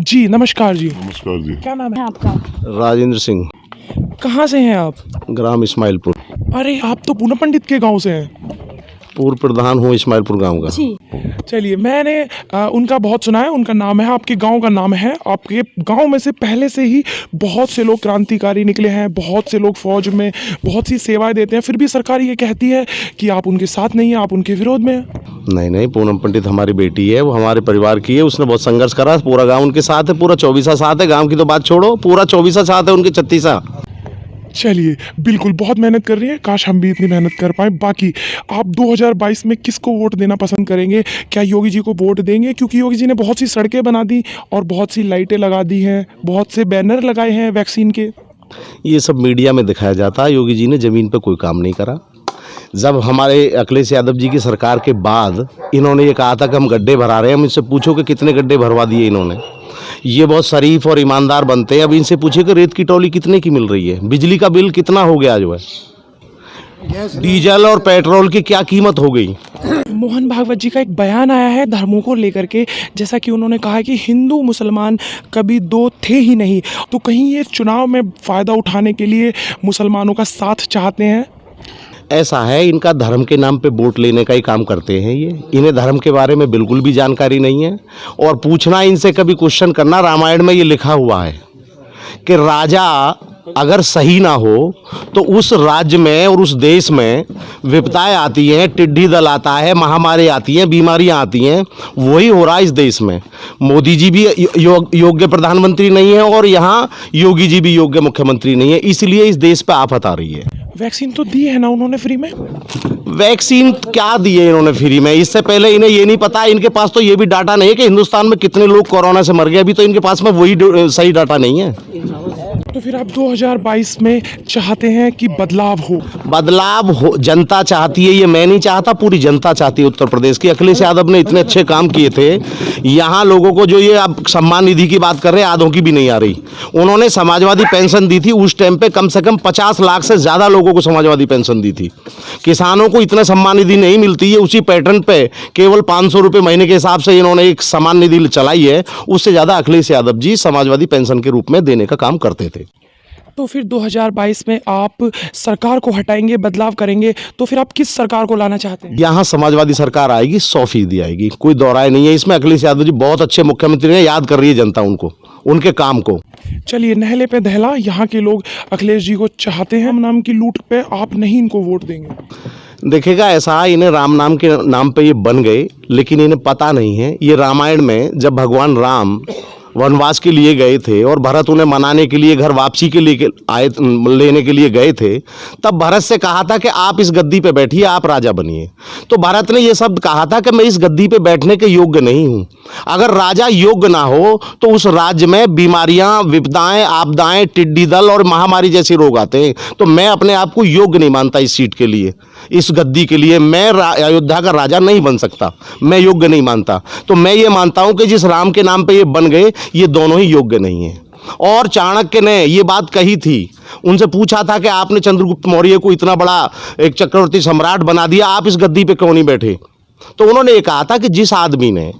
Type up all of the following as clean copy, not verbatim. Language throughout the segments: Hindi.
जी नमस्कार जी। नमस्कार जी। क्या नाम है आपका? राजेंद्र सिंह, कहाँ से हैं आप? ग्राम इस्माइलपुर। अरे आप तो पूना पंडित के गांव से हैं। पूर्व प्रधान हूँ इस्माइलपुर गांव का। चलिए मैंने उनका बहुत सुना है, उनका नाम है, आपके गांव का नाम है। आपके गांव में से पहले से ही बहुत से लोग क्रांतिकारी निकले हैं, बहुत से लोग फौज में बहुत सी सेवाएं देते हैं, फिर भी सरकार ये कहती है कि आप उनके साथ नहीं हैं, आप उनके विरोध में हैं। नहीं, पूनम पंडित हमारी बेटी है, वो हमारे परिवार की है। उसने बहुत संघर्ष करा, पूरा गांव उनके साथ है, पूरा 24 साथ है। गांव की तो बात छोड़ो, पूरा 24 साथ है उनके 36। चलिए बिल्कुल, बहुत मेहनत कर रही है, काश हम भी इतनी मेहनत कर पाएँ। बाकी आप 2022 में किसको वोट देना पसंद करेंगे? क्या योगी जी को वोट देंगे? क्योंकि योगी जी ने बहुत सी सड़कें बना दी और बहुत सी लाइटें लगा दी हैं, बहुत से बैनर लगाए हैं वैक्सीन के। ये सब मीडिया में दिखाया जाता है। योगी जी ने ज़मीन पर कोई काम नहीं करा। जब हमारे अखिलेश यादव जी की सरकार के बाद इन्होंने ये कहा था कि हम गड्ढे भरा रहे हैं, हम इनसे पूछो कि कितने गड्ढे भरवा दिए इन्होंने। ये बहुत शरीफ और ईमानदार बनते हैं। अब इनसे पूछे कि रेत की टोली कितने की मिल रही है, बिजली का बिल कितना हो गया जो है, डीजल और पेट्रोल की क्या कीमत हो गई। मोहन भागवत जी का एक बयान आया है धर्मों को लेकर के, जैसा कि उन्होंने कहा कि हिंदू मुसलमान कभी दो थे ही नहीं। तो कहीं ये चुनाव में फ़ायदा उठाने के लिए मुसलमानों का साथ चाहते हैं? ऐसा है, इनका धर्म के नाम पे वोट लेने का ही काम करते हैं ये। इन्हें धर्म के बारे में बिल्कुल भी जानकारी नहीं है। और पूछना इनसे, कभी क्वेश्चन करना, रामायण में ये लिखा हुआ है कि राजा अगर सही ना हो तो उस राज्य में और उस देश में विपदाएं आती हैं, टिड्डी दल आता है, महामारी आती हैं, बीमारियां आती हैं। वही हो रहा है इस देश में। मोदी जी भी योग्य प्रधानमंत्री नहीं है और यहाँ योगी जी भी योग्य मुख्यमंत्री नहीं है, इसलिए इस देश पे आफत आ रही है। वैक्सीन तो दी है ना उन्होंने फ्री में? वैक्सीन क्या दिए इन्होंने फ्री में? इससे पहले इन्हें ये नहीं पता, इनके पास तो ये भी डाटा नहीं है कि हिंदुस्तान में कितने लोग कोरोना से मर गए। अभी तो इनके पास में वही सही डाटा नहीं है। तो फिर आप 2022 में चाहते हैं कि बदलाव हो? बदलाव हो, जनता चाहती है, ये मैं नहीं चाहता, पूरी जनता चाहती है उत्तर प्रदेश की। अखिलेश यादव ने इतने अच्छे काम किए थे यहाँ लोगों को, जो ये आप सम्मान निधि की बात कर रहे हैं, आधों की भी नहीं आ रही। उन्होंने समाजवादी पेंशन दी थी, उस टाइम पे कम से कम 50 लाख से ज़्यादा लोगों को समाजवादी पेंशन दी थी। किसानों को इतना सम्मान निधि नहीं मिलती है, उसी पैटर्न पे केवल 500 रुपये महीने के हिसाब से इन्होंने एक सम्मान निधि चलाई है। उससे ज़्यादा अखिलेश यादव जी समाजवादी पेंशन के रूप में देने का काम करते थे। तो फिर 2022 में आप सरकार को हटाएंगे, बदलाव करेंगे, तो फिर आप किस सरकार को लाना चाहते हैं? यहाँ समाजवादी सरकार आएगी, 100% आएगी, कोई दौराय नहीं है इसमें। अखिलेश यादव जी बहुत अच्छे मुख्यमंत्री हैं, याद कर रही है जनता उनको, उनके काम को। चलिए नहले पे दहला, यहाँ के लोग अखिलेश जी को चाहते हैं, नाम की लूट पे आप नहीं इनको वोट देंगे? देखिएगा, ऐसा इन्हें राम नाम के नाम पे ये बन गए, लेकिन इन्हें पता नहीं है ये रामायण में जब भगवान राम वनवास के लिए गए थे और भरत उन्हें मनाने के लिए घर वापसी के लिए आए, लेने के लिए गए थे, तब भरत से कहा था कि आप इस गद्दी पे बैठिए, आप राजा बनिए। तो भरत ने ये शब्द कहा था कि मैं इस गद्दी पे बैठने के योग्य नहीं हूँ। अगर राजा योग्य ना हो तो उस राज्य में बीमारियां, विपदाएं, आपदाएं, टिड्डी दल और महामारी जैसे रोग आते हैं। तो मैं अपने आप को योग्य नहीं मानता इस सीट के लिए, इस गद्दी के लिए। मैं अयोध्या का राजा नहीं बन सकता, मैं योग्य नहीं मानता। तो मैं ये मानता हूँ कि जिस राम के नाम पे ये बन गए, ये दोनों ही योग्य नहीं है। और चाणक्य ने ये बात कही थी, उनसे पूछा था कि आपने चंद्रगुप्त मौर्य को इतना बड़ा एक चक्रवर्ती सम्राट बना दिया, आप इस गद्दी पे क्यों नहीं बैठे? तो उन्होंने ये कहा था कि जिस आदमी ने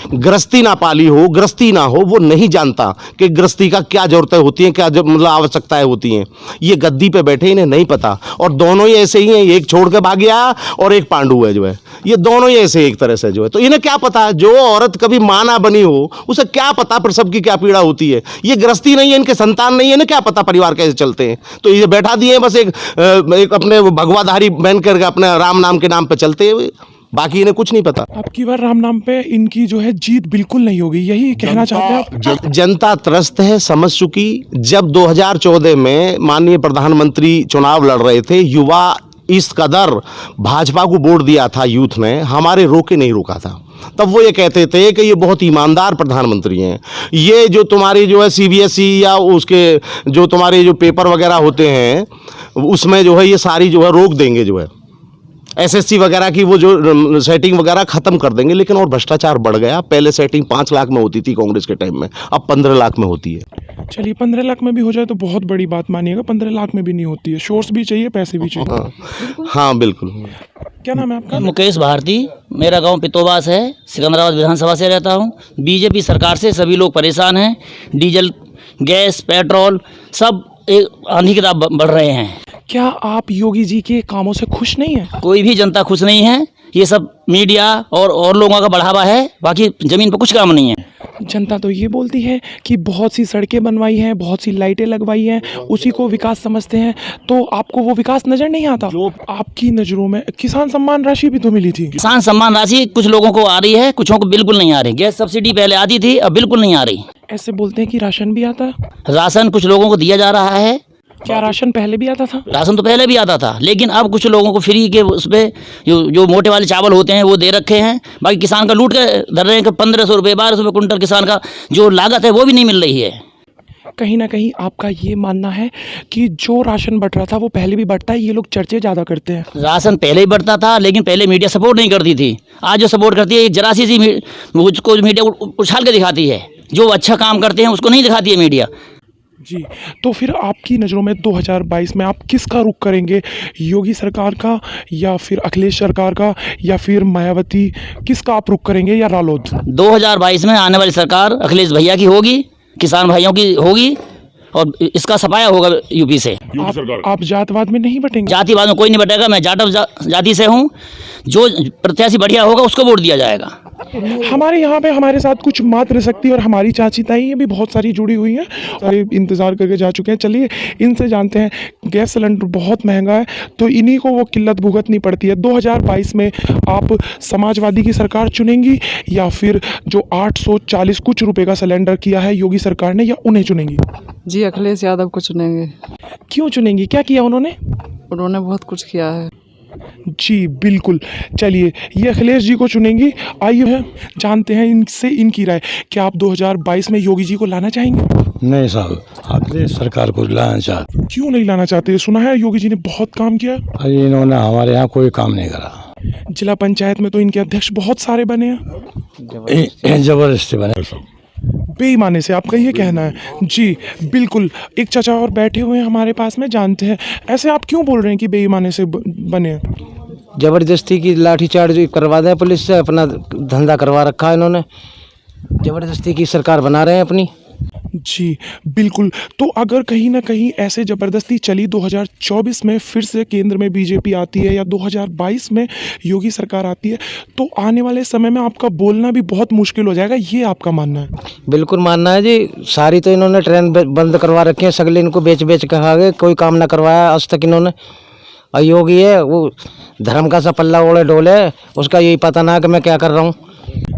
गृहस्थी ना पाली हो, गृहस्थी ना हो, वो नहीं जानता कि गृहस्थी का क्या जरूरतें होती हैं, क्या मतलब आवश्यकताएं होती हैं। ये गद्दी पे बैठे, इन्हें नहीं पता। और दोनों ही ऐसे ही हैं, एक छोड़ के भाग गया और एक पांडु है जो है, ये दोनों ही ऐसे एक तरह से जो है। तो इन्हें क्या पता, जो औरत कभी माँ ना बनी हो उसे क्या पता प्रसव की क्या पीड़ा होती है। ये गृहस्थी नहीं है, इनके संतान नहीं है, इन्हें क्या पता परिवार कैसे चलते हैं। तो ये बैठा दिए बस एक अपने भगवाधारी बन करके अपने राम नाम के नाम पे चलते हुए, बाकी इन्हें कुछ नहीं पता। अब की बार राम नाम पे इनकी जो है जीत बिल्कुल नहीं होगी, यही कहना चाहते हैं आप? जनता त्रस्त है, समझ चुकी। जब 2014 में माननीय प्रधानमंत्री चुनाव लड़ रहे थे, युवा इस कदर भाजपा को वोट दिया था यूथ ने, हमारे रोके नहीं रोका था। तब वो ये कहते थे कि ये बहुत ईमानदार प्रधानमंत्री हैं, ये जो तुम्हारी जो है CBSE या उसके जो तुम्हारे जो पेपर वगैरह होते हैं उसमें जो है ये सारी जो है रोक देंगे, जो है SSC वगैरह की वो जो सेटिंग वगैरह ख़त्म कर देंगे। लेकिन और भ्रष्टाचार बढ़ गया। पहले सेटिंग 5 लाख में होती थी कांग्रेस के टाइम में, अब 15 लाख में होती है। चलिए 15 लाख में भी हो जाए तो बहुत बड़ी बात मानिएगा, 15 लाख में भी नहीं होती है। सोर्स भी चाहिए, पैसे भी चाहिए। हाँ बिल्कुल। क्या नाम है आपका? मुकेश भारती, मेरा गांव पितोबास है, सिकंदराबाद विधानसभा से रहता हूं। बीजेपी सरकार से सभी लोग परेशान हैं। डीजल, गैस, पेट्रोल सब एक आंधी की तरह बढ़ रहे हैं। क्या आप योगी जी के कामों से खुश नहीं हैं? कोई भी जनता खुश नहीं है। ये सब मीडिया और लोगों का बढ़ावा है, बाकी ज़मीन पर कुछ काम नहीं है। जनता तो ये बोलती है कि बहुत सी सड़कें बनवाई हैं, बहुत सी लाइटें लगवाई हैं, उसी को विकास समझते हैं। तो आपको वो विकास नज़र नहीं आता? जो आपकी नज़रों में किसान सम्मान राशि भी तो मिली थी। किसान सम्मान राशि कुछ लोगों को आ रही है, कुछों को बिल्कुल नहीं आ रही। गैस सब्सिडी पहले आती थी, अब बिल्कुल नहीं आ रही। ऐसे बोलते हैं कि राशन भी आता है। राशन कुछ लोगों को दिया जा रहा है। क्या राशन पहले भी आता था? राशन तो पहले भी आता था, लेकिन अब कुछ लोगों को फ्री के उस पर जो मोटे वाले चावल होते हैं वो दे रखे हैं। बाकी किसान का लूट के धर रहे हैं कि 1500 रुपये 1200 रुपये कुंटल किसान का जो लागत है वो भी नहीं मिल रही है। कहीं ना कहीं आपका ये मानना है कि जो राशन बट रहा था वो पहले भी बटता है, ये लोग चर्चे ज़्यादा करते हैं। राशन पहले ही बढ़ता था, लेकिन पहले मीडिया सपोर्ट नहीं करती थी। आज जो सपोर्ट करती है, एक जरा सी उसको मीडिया उछाल के दिखाती है। जो अच्छा काम करते हैं उसको नहीं दिखाती है मीडिया। जी, तो फिर आपकी नज़रों में 2022 में आप किसका रुख करेंगे? योगी सरकार का, या फिर अखिलेश सरकार का, या फिर मायावती? किसका आप रुख करेंगे, या रालोद? 2022 में आने वाली सरकार अखिलेश भैया की होगी, किसान भाइयों की होगी, और इसका सफाया होगा यूपी से। आप जातवाद में नहीं बटेंगे? जातिवाद में कोई नहीं बटेगा। मैं जाटव जाति से हूँ। जो प्रत्याशी बढ़िया होगा उसको वोट दिया जाएगा। हमारे यहाँ पे हमारे साथ कुछ मातृशक्ति और हमारी चाची ताई ये भी बहुत सारी जुड़ी हुई हैं, सारे इंतज़ार करके जा चुके हैं। चलिए इनसे जानते हैं। गैस सिलेंडर बहुत महंगा है, तो इन्हीं को वो किल्लत भुगतनी पड़ती है। 2022 में आप समाजवादी की सरकार चुनेंगी, या फिर जो 840 कुछ रुपए का सिलेंडर किया है योगी सरकार ने, या उन्हें चुनेंगी? जी, अखिलेश यादव को चुनेंगे। क्यों चुनेंगी? क्या किया उन्होंने? उन्होंने बहुत कुछ किया है। जी बिल्कुल। चलिए ये अखिलेश जी को चुनेंगी। आइए जानते हैं इनसे इनकी राय। क्या आप 2022 में योगी जी को लाना चाहेंगे? नहीं साहब, अखिलेश सरकार को लाना चाहते। क्यों नहीं लाना चाहते? सुना है योगी जी ने बहुत काम किया। अरे इन्होंने हमारे यहाँ कोई काम नहीं करा। जिला पंचायत में तो इनके अध्यक्ष बहुत सारे बने हैं। जबरदस्ती बने। बेईमानी से, आपका ये कहना है? जी बिल्कुल। एक चाचा और बैठे हुए हैं हमारे पास में, जानते हैं ऐसे आप क्यों बोल रहे हैं कि बेईमानी से बने हैं? जबरदस्ती की लाठीचार्ज करवा दें पुलिस से, अपना धंधा करवा रखा है इन्होंने। जबरदस्ती की सरकार बना रहे हैं अपनी। जी बिल्कुल। तो अगर कहीं ना कहीं ऐसे ज़बरदस्ती चली, 2024 में फिर से केंद्र में बीजेपी आती है, या 2022 में योगी सरकार आती है, तो आने वाले समय में आपका बोलना भी बहुत मुश्किल हो जाएगा, ये आपका मानना है? बिल्कुल मानना है जी। सारी तो इन्होंने ट्रेन बंद करवा रखे हैं, सगले इनको बेच बेच कर खा गए। कोई काम ना करवाया आज तक इन्होंने। और योगी है वो धर्म का सा पल्ला ओढ़े डोले, उसका यही पता ना कि मैं क्या कर रहा हूँ।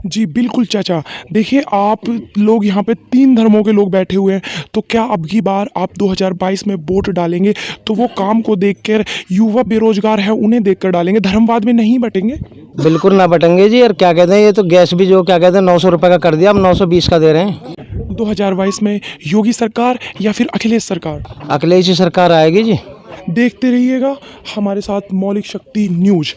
जी बिल्कुल चाचा। देखिए आप लोग यहाँ पे 3 धर्मों के लोग बैठे हुए हैं, तो क्या अब की बार आप 2022 में वोट डालेंगे तो वो काम को देखकर, युवा बेरोजगार है उन्हें देखकर डालेंगे, धर्मवाद में नहीं बटेंगे? बिल्कुल ना बटेंगे जी। और क्या कहते हैं, ये तो गैस भी जो क्या कहते हैं 900 रुपये का कर दिया, अब 920 का दे रहे हैं। 2022 में योगी सरकार या फिर अखिलेश सरकार? अखिलेश ही सरकार आएगी जी। देखते रहिएगा हमारे साथ मौलिक शक्ति न्यूज।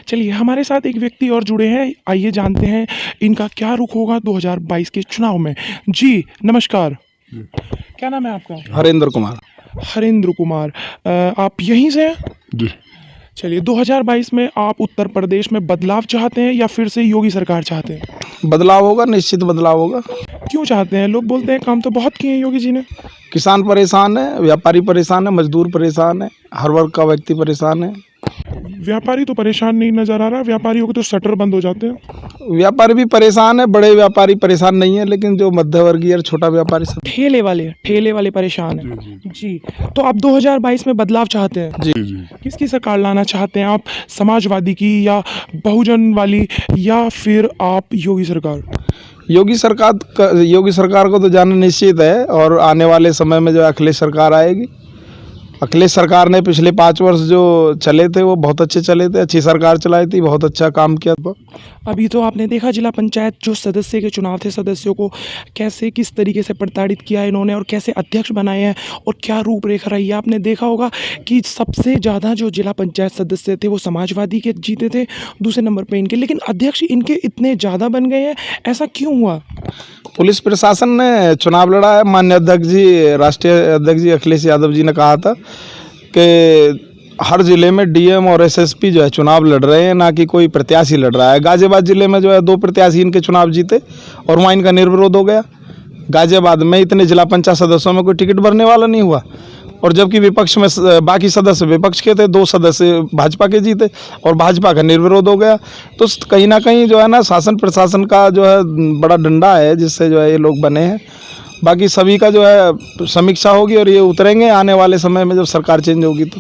चलिए हमारे साथ एक व्यक्ति और जुड़े हैं, आइए जानते हैं इनका क्या रुख होगा 2022 के चुनाव में। जी नमस्कार, क्या नाम है आपका? हरेंद्र कुमार। हरेंद्र कुमार, आप यहीं से हैं? जी। चलिए 2022 में आप उत्तर प्रदेश में बदलाव चाहते हैं या फिर से योगी सरकार चाहते हैं? बदलाव होगा, निश्चित बदलाव होगा। क्यों चाहते हैं? लोग बोलते हैं काम तो बहुत किए हैं योगी जी ने। किसान परेशान है, व्यापारी परेशान है, मजदूर परेशान है, हर वर्ग का व्यक्ति परेशान है। व्यापारी तो परेशान नहीं नजर आ रहा, व्यापारियों के तो शटर बंद हो जाते हैं। व्यापारी भी परेशान है, बड़े व्यापारी परेशान नहीं है, लेकिन जो मध्यवर्गीय और छोटा व्यापारी सब ठेले वाले परेशान हैं। जी, तो आप 2022 में बदलाव चाहते हैं? जी। किसकी सरकार लाना चाहते हैं आप? समाजवादी की, या बहुजन वाली, या फिर आप योगी सरकार? योगी सरकार को तो जाना निश्चित है, और आने वाले समय में जो अखिलेश सरकार आएगी। अखिलेश सरकार ने पिछले 5 वर्ष जो चले थे वो बहुत अच्छे चले थे, अच्छी सरकार चलाई थी, बहुत अच्छा काम किया था। अभी तो आपने देखा जिला पंचायत जो सदस्य के चुनाव थे, सदस्यों को कैसे किस तरीके से प्रताड़ित किया इन्होंने, और कैसे अध्यक्ष बनाए हैं, और क्या रूपरेखा रही है। आपने देखा होगा कि सबसे ज़्यादा जो जिला पंचायत सदस्य थे वो समाजवादी के जीते थे, दूसरे नंबर पर इनके, लेकिन अध्यक्ष इनके इतने ज़्यादा बन गए हैं, ऐसा क्यों हुआ? पुलिस प्रशासन ने चुनाव लड़ा है। माननीय अध्यक्ष जी, राष्ट्रीय अध्यक्ष जी अखिलेश यादव जी ने कहा था कि हर जिले में डीएम और एसएसपी जो है चुनाव लड़ रहे हैं, ना कि कोई प्रत्याशी लड़ रहा है। गाजियाबाद जिले में जो है 2 प्रत्याशी इनके चुनाव जीते और वहाँ इनका निर्विरोध हो गया। गाजियाबाद में इतने जिला पंचायत सदस्यों में कोई टिकट भरने वाला नहीं हुआ, और जबकि विपक्ष में बाकी सदस्य विपक्ष के थे, 2 सदस्य भाजपा के जीते और भाजपा का निर्विरोध हो गया। तो कहीं ना कहीं जो है ना शासन प्रशासन का जो है बड़ा डंडा है, जिससे जो है ये लोग बने हैं। बाकी सभी का जो है समीक्षा होगी और ये उतरेंगे आने वाले समय में जब सरकार चेंज होगी तो।